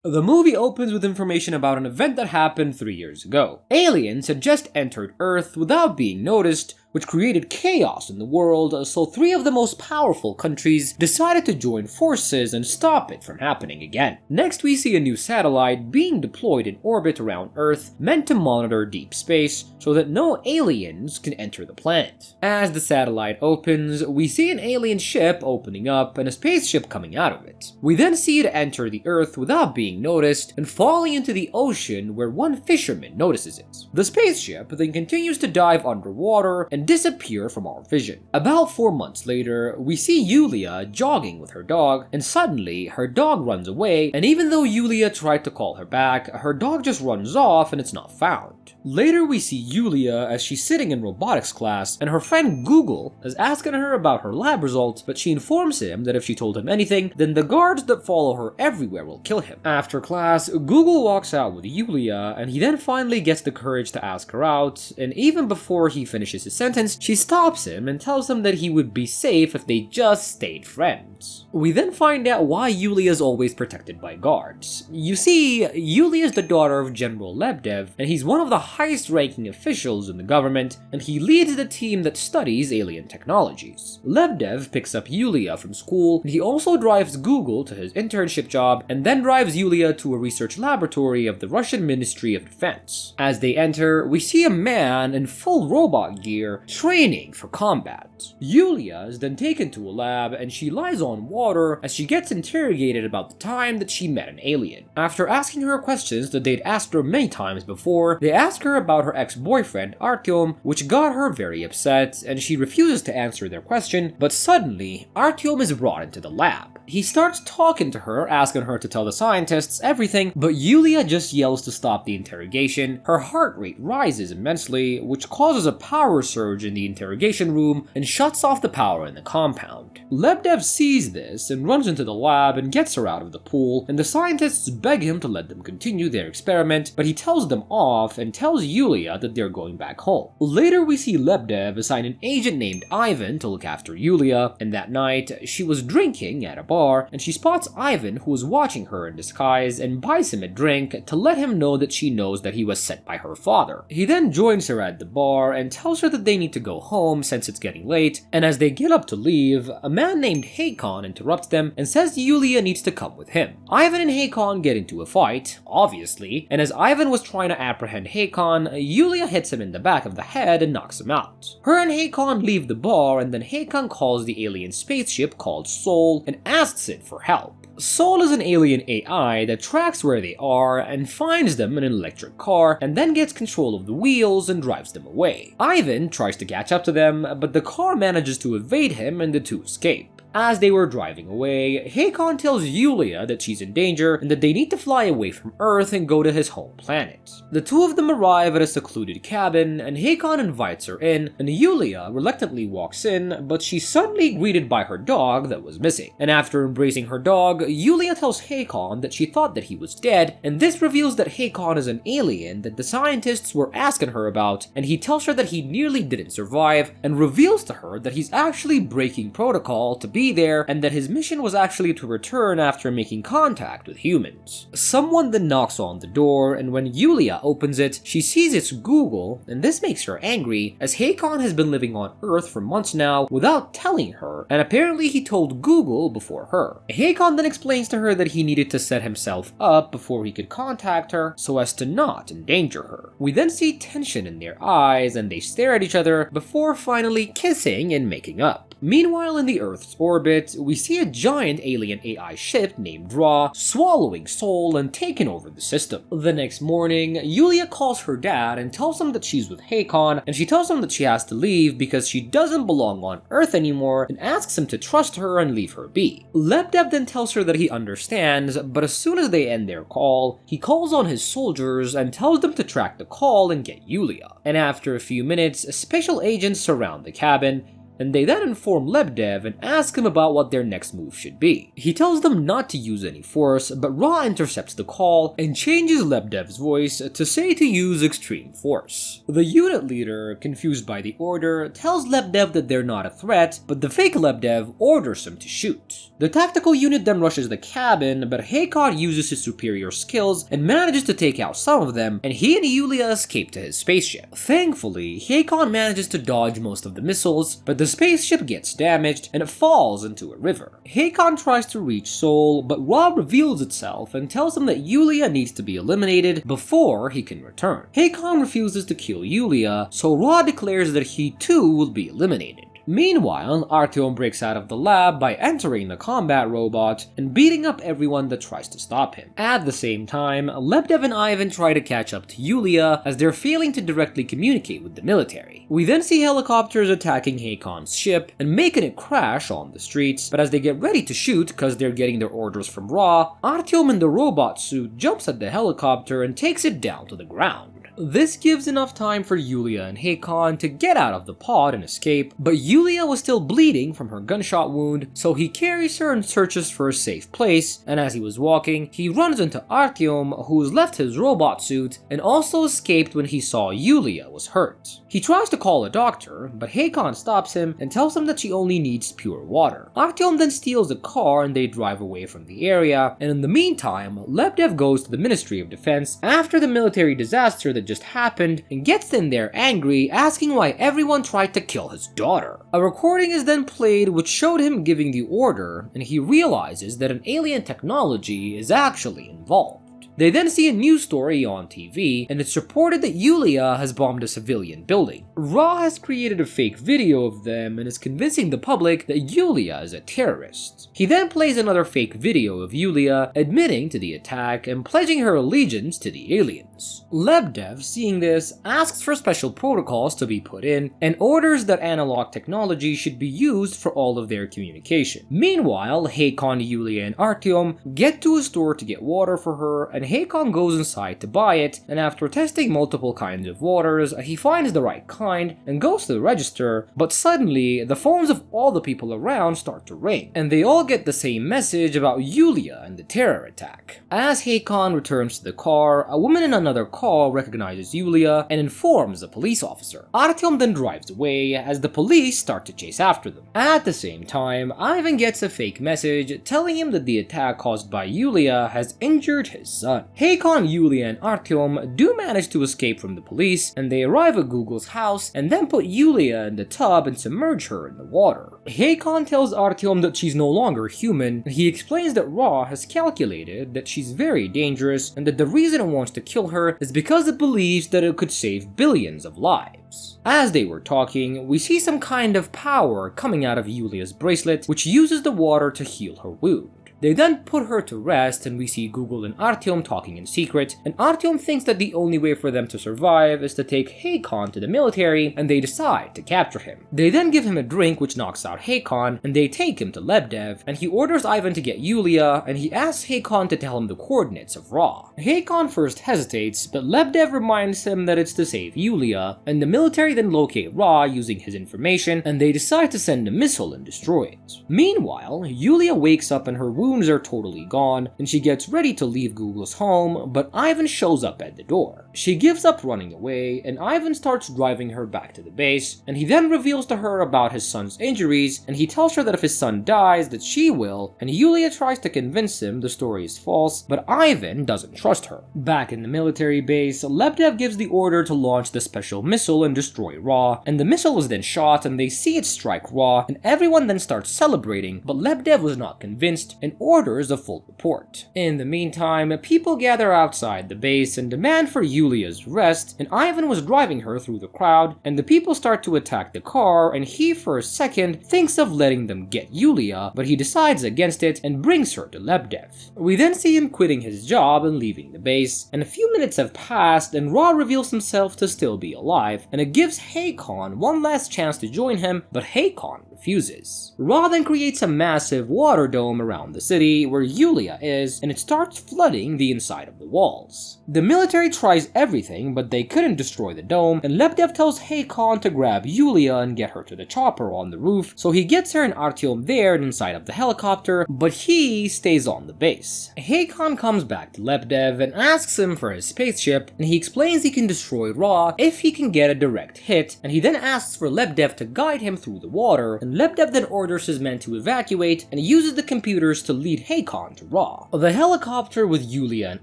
The movie opens with information about an event that happened 3 years ago. Aliens had just entered Earth without being noticed, which created chaos in the world, so 3 of the most powerful countries decided to join forces and stop it from happening again. Next, we see a new satellite being deployed in orbit around Earth, meant to monitor deep space so that no aliens can enter the planet. As the satellite opens, we see an alien ship opening up and a spaceship coming out of it. We then see it enter the Earth without being noticed and falling into the ocean, where one fisherman notices it. The spaceship then continues to dive underwater and disappear from our vision. About 4 months later, we see Yulia jogging with her dog, and suddenly her dog runs away, and even though Yulia tried to call her back, her dog just runs off and it's not found. Later, we see Yulia as she's sitting in robotics class, and her friend Google is asking her about her lab results, but she informs him that if she told him anything, then the guards that follow her everywhere will kill him. After class, Google walks out with Yulia, and he then finally gets the courage to ask her out, and even before he finishes his sentence, she stops him and tells him that he would be safe if they just stayed friends. We then find out why Yulia is always protected by guards. You see, Yulia is the daughter of General Lebdev, and he's one of the highest ranking officials in the government, and he leads the team that studies alien technologies. Lebdev picks up Yulia from school, and he also drives Google to his internship job, and then drives Yulia to a research laboratory of the Russian Ministry of Defense. As they enter, we see a man in full robot gear training for combat. Yulia is then taken to a lab, and she lies on water as she gets interrogated about the time that she met an alien. After asking her questions that they'd asked her many times before, they ask her about her ex-boyfriend Artyom, which got her very upset, and she refuses to answer their question, but suddenly, Artyom is brought into the lab. He starts talking to her, asking her to tell the scientists everything, but Yulia just yells to stop the interrogation. Her heart rate rises immensely, which causes a power surge in the interrogation room and shuts off the power in the compound. Lebdev sees this and runs into the lab and gets her out of the pool, and the scientists beg him to let them continue their experiment, but he tells them off and tells Yulia that they're going back home. Later, we see Lebdev assign an agent named Ivan to look after Yulia, and that night, she was drinking at a bar, and she spots Ivan, who is watching her in disguise, and buys him a drink to let him know that she knows that he was sent by her father. He then joins her at the bar and tells her that they need to go home since it's getting late, and as they get up to leave, a man named Hakon interrupts them and says Yulia needs to come with him. Ivan and Hakon get into a fight, obviously, and as Ivan was trying to apprehend Hakon, Yulia hits him in the back of the head and knocks him out. Her and Hakon leave the bar, and then Hakon calls the alien spaceship called Sol and asks it for help. Sol is an alien AI that tracks where they are and finds them in an electric car, and then gets control of the wheels and drives them away. Ivan tries to catch up to them, but the car manages to evade him and the two escape. As they were driving away, Hakon tells Yulia that she's in danger and that they need to fly away from Earth and go to his home planet. The two of them arrive at a secluded cabin, and Hakon invites her in, and Yulia reluctantly walks in, but she's suddenly greeted by her dog that was missing. And after embracing her dog, Yulia tells Hakon that she thought that he was dead, and this reveals that Hakon is an alien that the scientists were asking her about, and he tells her that he nearly didn't survive, and reveals to her that he's actually breaking protocol to be there, and that his mission was actually to return after making contact with humans. Someone then knocks on the door, and when Yulia opens it, she sees it's Google, and this makes her angry, as Hakon has been living on Earth for months now without telling her, and apparently he told Google before her. Hakon then explains to her that he needed to set himself up before he could contact her so as to not endanger her. We then see tension in their eyes, and they stare at each other before finally kissing and making up. Meanwhile, in the Earth's orbit, we see a giant alien AI ship named Ra swallowing Sol and taking over the system. The next morning, Yulia calls her dad and tells him that she's with Hakon, and she tells him that she has to leave because she doesn't belong on Earth anymore, and asks him to trust her and leave her be. Lebdev then tells her that he understands, but as soon as they end their call, he calls on his soldiers and tells them to track the call and get Yulia. And after a few minutes, special agents surround the cabin, and they then inform Lebdev and ask him about what their next move should be. He tells them not to use any force, but Ra intercepts the call and changes Lebdev's voice to say to use extreme force. The unit leader, confused by the order, tells Lebdev that they're not a threat, but the fake Lebdev orders him to shoot. The tactical unit then rushes the cabin, but Hakon uses his superior skills and manages to take out some of them, and he and Yulia escape to his spaceship. Thankfully, Hakon manages to dodge most of the missiles, but the spaceship gets damaged and it falls into a river. Hakon tries to reach Sol, but Ra reveals itself and tells him that Yulia needs to be eliminated before he can return. Hakon refuses to kill Yulia, so Ra declares that he too will be eliminated. Meanwhile, Artyom breaks out of the lab by entering the combat robot and beating up everyone that tries to stop him. At the same time, Lebdev and Ivan try to catch up to Yulia as they're failing to directly communicate with the military. We then see helicopters attacking Hakon's ship and making it crash on the streets, but as they get ready to shoot because they're getting their orders from Ra, Artyom in the robot suit jumps at the helicopter and takes it down to the ground. This gives enough time for Yulia and Hakon to get out of the pod and escape, but Yulia was still bleeding from her gunshot wound, so he carries her and searches for a safe place, and as he was walking, he runs into Artyom, who's left his robot suit and also escaped when he saw Yulia was hurt. He tries to call a doctor, but Hakon stops him and tells him that she only needs pure water. Artyom then steals a car and they drive away from the area, and in the meantime, Lebdev goes to the Ministry of Defense after the military disaster that just happened and gets in there angry, asking why everyone tried to kill his daughter. A recording is then played which showed him giving the order, and he realizes that an alien technology is actually involved. They then see a news story on TV, and it's reported that Yulia has bombed a civilian building. Ra has created a fake video of them and is convincing the public that Yulia is a terrorist. He then plays another fake video of Yulia admitting to the attack and pledging her allegiance to the aliens. Lebdev, seeing this, asks for special protocols to be put in and orders that analog technology should be used for all of their communication. Meanwhile, Hakon, Yulia, and Artyom get to a store to get water for her, and Hakon goes inside to buy it, and after testing multiple kinds of waters, he finds the right kind and goes to the register, but suddenly the phones of all the people around start to ring, and they all get the same message about Yulia and the terror attack. As Hakon returns to the car, a woman in another car recognizes Yulia and informs the police officer. Artyom then drives away as the police start to chase after them. At the same time, Ivan gets a fake message telling him that the attack caused by Yulia has injured his son. Hakon, Yulia, and Artyom do manage to escape from the police, and they arrive at Google's house and then put Yulia in the tub and submerge her in the water. Hakon tells Artyom that she's no longer human, and he explains that Ra has calculated that she's very dangerous and that the reason it wants to kill her is because it believes that it could save billions of lives. As they were talking, we see some kind of power coming out of Yulia's bracelet, which uses the water to heal her wound. They then put her to rest, and we see Google and Artyom talking in secret, and Artyom thinks that the only way for them to survive is to take Hakon to the military, and they decide to capture him. They then give him a drink which knocks out Hakon, and they take him to Lebdev, and he orders Ivan to get Yulia, and he asks Hakon to tell him the coordinates of Ra. Hakon first hesitates, but Lebdev reminds him that it's to save Yulia, and the military then locate Ra using his information, and they decide to send a missile and destroy it. Meanwhile, Yulia wakes up and her wounds are totally gone, and she gets ready to leave Google's home, but Ivan shows up at the door. She gives up running away, and Ivan starts driving her back to the base, and he then reveals to her about his son's injuries, and he tells her that if his son dies, that she will, and Yulia tries to convince him the story is false, but Ivan doesn't trust her. Back in the military base, Lebdev gives the order to launch the special missile and destroy Ra, and the missile is then shot, and they see it strike Ra, and everyone then starts celebrating, but Lebdev was not convinced, and orders a full report. In the meantime, people gather outside the base and demand for Yulia's arrest, and Ivan was driving her through the crowd, and the people start to attack the car, and he for a second thinks of letting them get Yulia, but he decides against it and brings her to Lebdev. We then see him quitting his job and leaving the base, and a few minutes have passed, and Ra reveals himself to still be alive, and it gives Hakon one last chance to join him, but Hakon refuses. Ra then creates a massive water dome around the city where Yulia is, and it starts flooding the inside of the walls. The military tries everything, but they couldn't destroy the dome, and Lebedev tells Hakon to grab Yulia and get her to the chopper on the roof, so he gets her and Artyom there inside of the helicopter, but he stays on the base. Hakon comes back to Lebedev and asks him for his spaceship, and he explains he can destroy Ra if he can get a direct hit, and he then asks for Lebedev to guide him through the water, and Lebedev then orders his men to evacuate, and he uses the computers to lead Hakon to Ra. The helicopter with Yulia and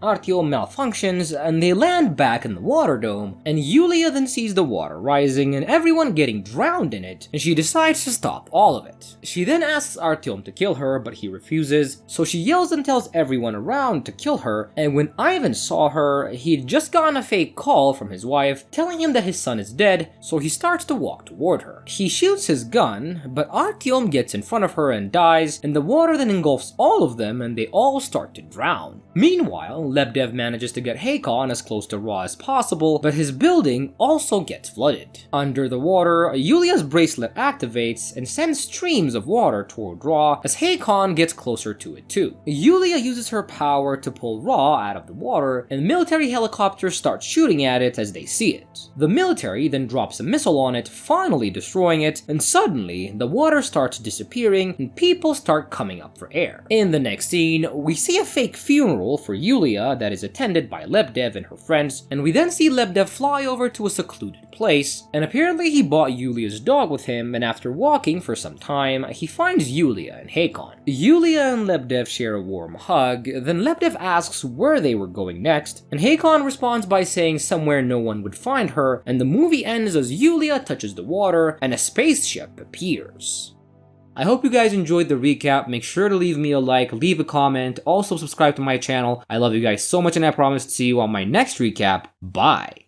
Artyom malfunctions, and they land back in the water dome, and Yulia then sees the water rising and everyone getting drowned in it, and she decides to stop all of it. She then asks Artyom to kill her, but he refuses, so she yells and tells everyone around to kill her, and when Ivan saw her, he'd just gotten a fake call from his wife telling him that his son is dead, so he starts to walk toward her. He shoots his gun, but Artyom gets in front of her and dies, and the water then engulfs all of them and they all start to drown. Meanwhile, Lebedev manages to get Hakon as close to Ra as possible, but his building also gets flooded. Under the water, Yulia's bracelet activates and sends streams of water toward Ra as Hakon gets closer to it too. Yulia uses her power to pull Ra out of the water, and military helicopters start shooting at it as they see it. The military then drops a missile on it, finally destroying it, and suddenly the water starts disappearing and people start coming up for air. In the next scene, we see a fake funeral for Yulia that is attended by Lebedev and her friends, and we then see Lebedev fly over to a secluded place, and apparently he brought Yulia's dog with him, and after walking for some time, he finds Yulia and Hakon. Yulia and Lebedev share a warm hug, then Lebedev asks where they were going next, and Hakon responds by saying somewhere no one would find her, and the movie ends as Yulia touches the water and a spaceship appears. I hope you guys enjoyed the recap. Make sure to leave me a like, leave a comment, also subscribe to my channel. I love you guys so much and I promise to see you on my next recap. Bye!